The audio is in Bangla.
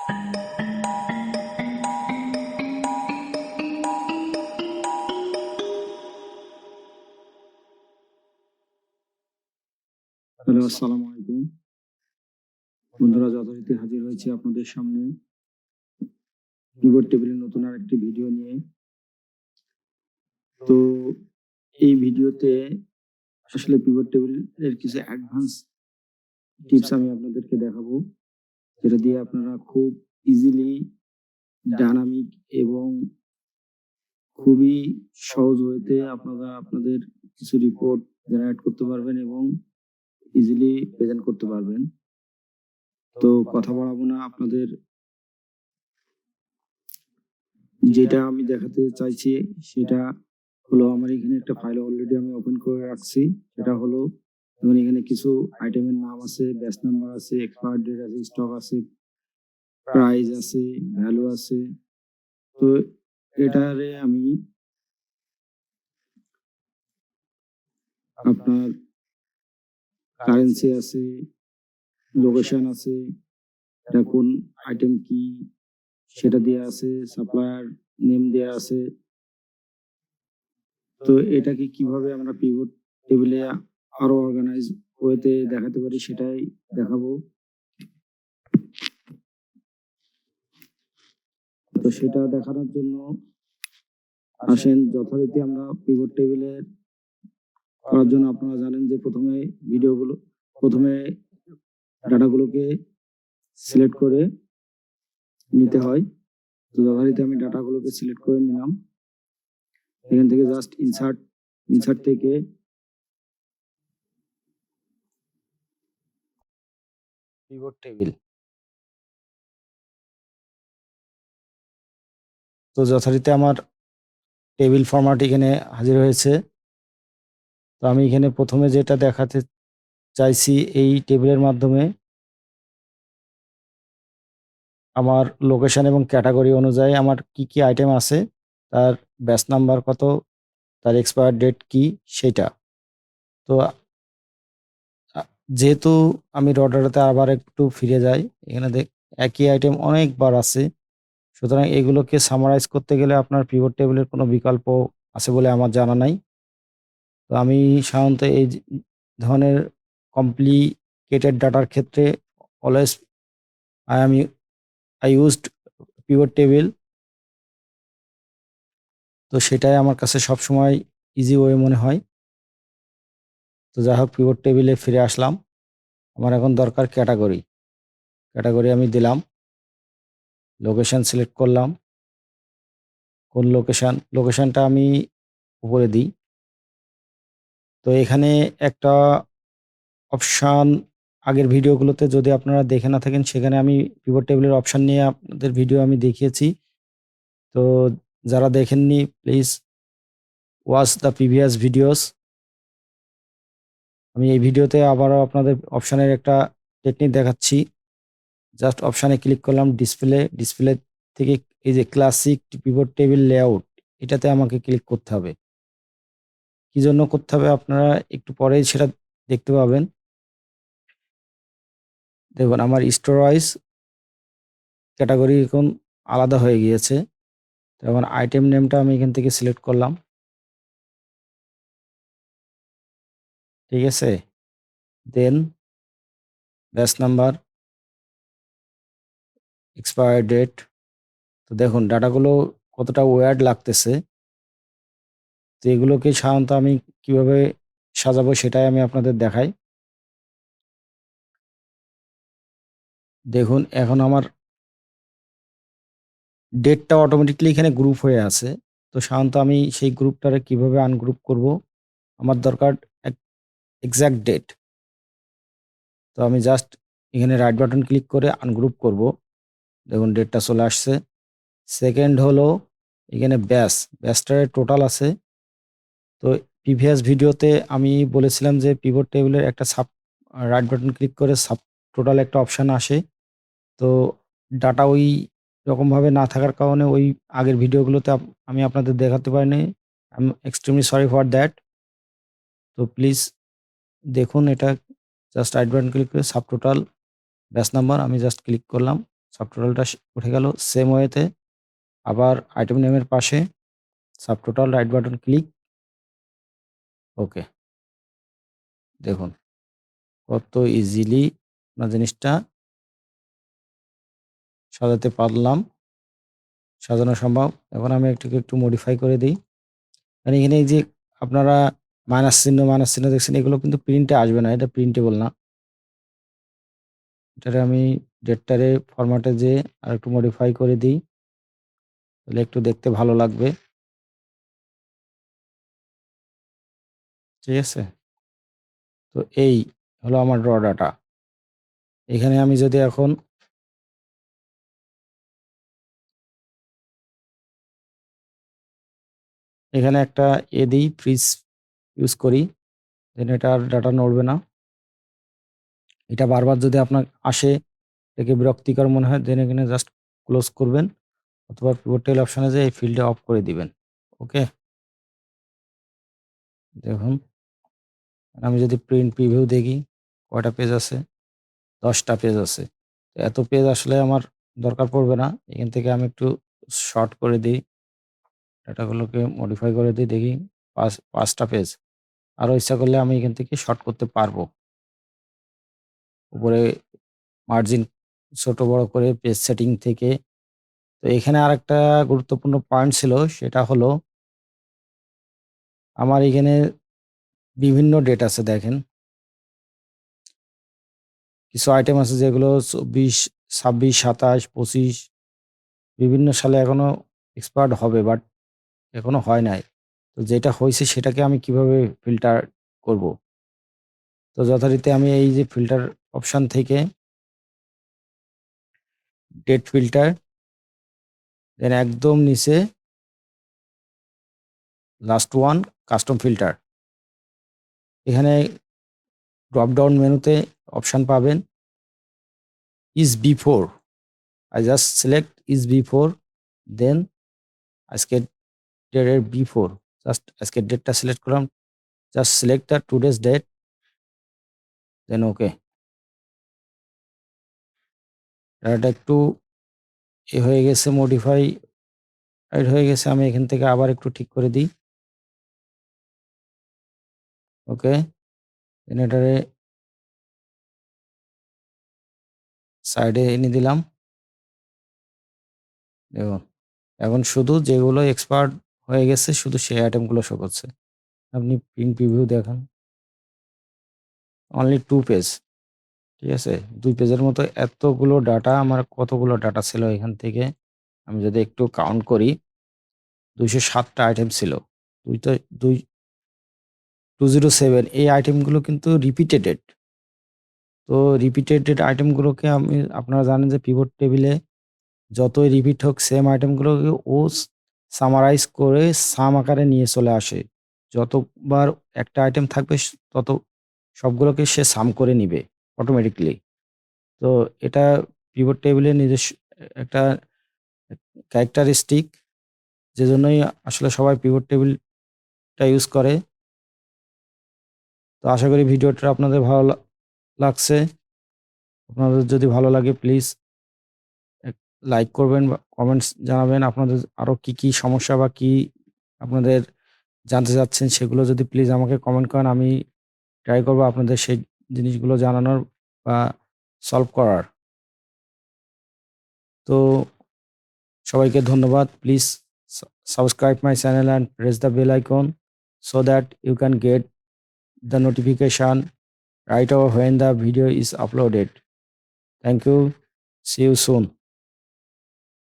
হ্যালো, আসসালামু আলাইকুম বন্ধুরা, যথারীতি হাজির হয়েছি আপনাদের সামনে পিভট টেবিলের নতুন আরেকটি ভিডিও নিয়ে। তো এই ভিডিওতে আসলে পিভট টেবিলের কিছু অ্যাডভান্স টিপস আমি আপনাদেরকে দেখাবো, যেটা দিয়ে আপনারা খুব ইজিলি ডাইনামিক এবং খুবই সহজ ওয়েতে আপনারা আপনাদের কিছু রিপোর্ট জেনারেট করতে পারবেন এবং ইজিলি প্রেজেন্ট করতে পারবেন। তো কথা বাড়াবো না, আপনাদের যেটা আমি দেখাতে চাইছি সেটা হলো, আমার এখানে একটা ফাইল অলরেডি আমি ওপেন করে রাখছি। সেটা হলো, যেমন এখানে কিছু আইটেমের নাম আছে, ব্যাচ নাম্বার আছে, এক্সপায়ার ডেট আছে, স্টক আছে, প্রাইস আছে, ভ্যালু আছে। তো এটারে আমি আপনার কারেন্সি আছে, লোকেশন আছে, এটা কোন আইটেম কি সেটা দেওয়া আছে, সাপ্লায়ার নেম দেওয়া আছে। তো এটাকে কিভাবে আমরা পিভট টেবিলে আরো অর্গানাইজ ওয়েতে দেখাতে পারি সেটাই দেখাবো। তো সেটা দেখানোর জন্য আসেন, যথারীতি আমরা পিভট টেবিলে করার জন্য আপনারা জানেন যে প্রথমে ডাটাগুলোকে সিলেক্ট করে নিতে হয়। তো যথারীতি আমি ডাটাগুলোকে সিলেক্ট করে নিলাম। এখান থেকে জাস্ট ইনসার্ট থেকে পিভট টেবিল। তো যথারীতি আমার টেবিল ফরম্যাট এখানে হাজির হয়েছে। তো আমি এখানে প্রথমে যেটা দেখাতে চাইছি, এই টেবিলের মাধ্যমে আমার লোকেশন এবং ক্যাটাগরি অনুযায়ী আমার কি কি আইটেম আছে, তার ব্যাচ নাম্বার কত, তার এক্সপায়ার ডেট কি সেটা। তো যেহেতু আমি অর্ডারটাতে আবার একটু ফিরে যাই, এখানে একই আইটেম অনেকবার আছে, সুতরাং এগুলোকে সামারাইজ করতে গেলে আপনার পিভট টেবিলের কোনো বিকল্প আছে বলে আমার জানা নাই। তো আমি সাধারণত এই ধরনের কমপ্লিকেটেড ডাটার ক্ষেত্রে always I used pivot table. তো সেটাই আমার কাছে সবসময় ইজি ওয়ে মনে হয়। তো যাই হোক, পিভট টেবিলে ফিরে আসলাম। আমার এখন দরকার ক্যাটাগরি আমি দিলাম, লোকেশন সিলেক্ট করলাম, কোন লোকেশনটা আমি উপরে দিই। তো এখানে একটা অপশান, আগের ভিডিওগুলোতে যদি আপনারা দেখে না থাকেন, সেখানে আমি পিভট টেবিলের অপশান নিয়ে আপনাদের ভিডিও আমি দেখিয়েছি। তো যারা দেখেননি, please watch the previous videos. আমি এই ভিডিওতে আবারও আপনাদের অপশানের একটা টেকনিক দেখাচ্ছি। জাস্ট অপশানে ক্লিক করলাম, ডিসপ্লে থেকে এই যে ক্লাসিক পিভট টেবিল লেআউট, এটাতে আমাকে ক্লিক করতে হবে। কি জন্য করতে হবে আপনারা একটু পরেই সেটা দেখতে পাবেন। দেখুন, আমার স্টোর ওয়াইজ ক্যাটাগরি এখন আলাদা হয়ে গিয়েছে। তখন আইটেম নেমটা আমি এখান থেকে সিলেক্ট করলাম, ঠিক আছে। দেন ব্যাচ নাম্বার, এক্সপায়ার ডেট। তো দেখুন ডাটাগুলো কতটা ওয়ার্ড লাগতেছে। তো এগুলোকে সাধারণত আমি কিভাবে সাজাবো সেটাই আমি আপনাদের দেখাই। দেখুন, এখন আমার ডেটটা অটোমেটিকলি এখানে গ্রুপ হয়ে আছে। তো সাধারণত আমি সেই গ্রুপটারে কিভাবে আনগ্রুপ করব, আমার দরকার এক্সাক্ট ডেট। তো আমি জাস্ট এখানে রাইট বাটন ক্লিক করে আনগ্রুপ করব। দেখুন ডেটটা চলে আসছে। সেকেন্ড হলো, এখানে ব্যাচটার টোটাল আছে। তো প্রিভিয়াস ভিডিওতে আমি বলেছিলাম যে পিভট টেবিলের একটা রাইট বাটন ক্লিক করে সাব টোটাল একটা অপশান আসে। তো ডাটা ওই রকমভাবে না থাকার কারণে ওই আগের ভিডিওগুলোতে আমি আপনাদের দেখাতে পারিনি। I am extremely sorry for that. তো প্লিজ দেখুন, এটা জাস্ট রাইট বাটন ক্লিক করে সাব টোটাল ব্যাচ নাম্বার আমি জাস্ট ক্লিক করলাম, সাবটোটালটা উঠে গেল। সেম ওয়েতে আবার আইটেম নেমের পাশে সাবটোটাল রাইট বাটন ক্লিক, ওকে। দেখুন কত ইজিলি আপনার জিনিসটা সাজাতে পারলাম, সাজানো সম্ভব। এখন আমি একটু মডিফাই করে দিই। মানে এখানে এই যে আপনারা মাইনাস চিহ্ন দেখছেন, এগুলো কিন্তু প্রিন্টে আসবে না, এটা প্রিন্টেবল না। এটারে আমি ডেটটারে ফরম্যাটে যেয়ে আর একটু মডিফাই করে দিই, তাহলে একটু দেখতে ভালো লাগবে। ঠিক আছে, তো এই হলো আমার র ডাটা। এখানে আমি যদি এখন এখানে একটা দিই, ফ্রিজ ইউজ করি, দেন এটা আর ডাটা নড়বে না। এটা বারবার যদি আপনার আসে, এটাকে বিরক্তিকর মনে হয়, দেন এখানে জাস্ট ক্লোজ করবেন, অথবা পিভট টেবিল অপশনে যেয়ে এই ফিল্ডে অফ করে দিবেন। ওকে, দেখুন আমি যদি প্রিন্ট প্রিভিউ দেখি, কয়টা পেজ আছে? 10টা পেজ আছে। এত পেজ আসলে আমার দরকার পড়বে না। এখান থেকে আমি একটু শর্ট করে দিই, ডাটাগুলোকে মডিফাই করে দিই, দেখি 5টা পেজ। আরও ইচ্ছা করলে আমি এখান থেকে শর্ট করতে পারবো। উপরে মার্জিন ছোট বড় করে পেজ সেটিং থেকে। তো এখানে আরেকটা গুরুত্বপূর্ণ পয়েন্ট ছিল, সেটা হলো আমার এখানে বিভিন্ন ডেট আছে। দেখেন কিছু আইটেম আছে যেগুলো 24, 26, 27, 25 বিভিন্ন সালে এখনো এক্সপায়ার্ড হবে, বাট এখনো হয় নাই। তো যেটা হয়েছে সেটাকে আমি কিভাবে ফিল্টার করব? তো যথারীতি আমি এই যে ফিল্টার অপশন থেকে ডেট ফিল্টার, দেন একদম নিচে লাস্ট ওয়ান কাস্টম ফিল্টার, এখানে ড্রপ ডাউন মেনুতে অপশন পাবেন is before. I just select is before, then আজকের ডেটের বিফোর, জাস্ট আজকের ডেটটা সিলেক্ট করলাম, just select the today's date, then okay. এটা একটু হয়ে গেছে, মডিফাই হয়ে গেছে। আমি এখান থেকে আবার একটু ঠিক করে দিই, ওকে। দেন এটারে সাইডে এনে দিলাম। দেখুন এখন শুধু যেগুলো এক্সপায়ার্ড হয়ে গেছে শুধু সেই আইটেমগুলো শো করছে। আপনি প্রিন্ট প্রিভিউ দেখান, অনলি 2 পেজ। ঠিক আছে, 2 পেজের মতো এতগুলো ডাটা, আমার কতগুলো ডাটা ছিল এখান থেকে আমি যদি একটু কাউন্ট করি, 207টা আইটেম ছিল। 207 এই আইটেমগুলো কিন্তু রিপিটেডেড। তো রিপিটেডেড আইটেমগুলোকে আমি, আপনারা জানেন যে পিভট টেবিলে যতই রিপিট হোক সেম আইটেমগুলোকে ও সামারাইজ করে সাম আকারে নিয়ে চলে আসে। যতবার একটা আইটেম থাকবে তত সবগুলোকে সে সাম করে নিবে অটোমেটিক্যালি। তো এটা পিভট টেবিলের নিজস্ব একটা ক্যারেক্টারিস্টিক, যেজন্যই আসলে সবাই পিভট টেবিলটা ইউজ করে। তো আশা করি ভিডিওটা আপনাদের ভালো লাগছে। আপনাদের যদি ভালো লাগে প্লিজ লাইক করবেন বা কমেন্টস জানাবেন। আপনাদের আরও কি সমস্যা বা কি আপনাদের জানতে চাচ্ছেন সেগুলো যদি প্লিজ আমাকে কমেন্ট করেন, আমি ট্রাই করব আপনাদের সেই জিনিসগুলো জানানোর বা সলভ করার। তো সবাইকে ধন্যবাদ। Please subscribe my channel and press the bell icon so that you can get the notification right away when the video is uploaded. Thank you. See you soon.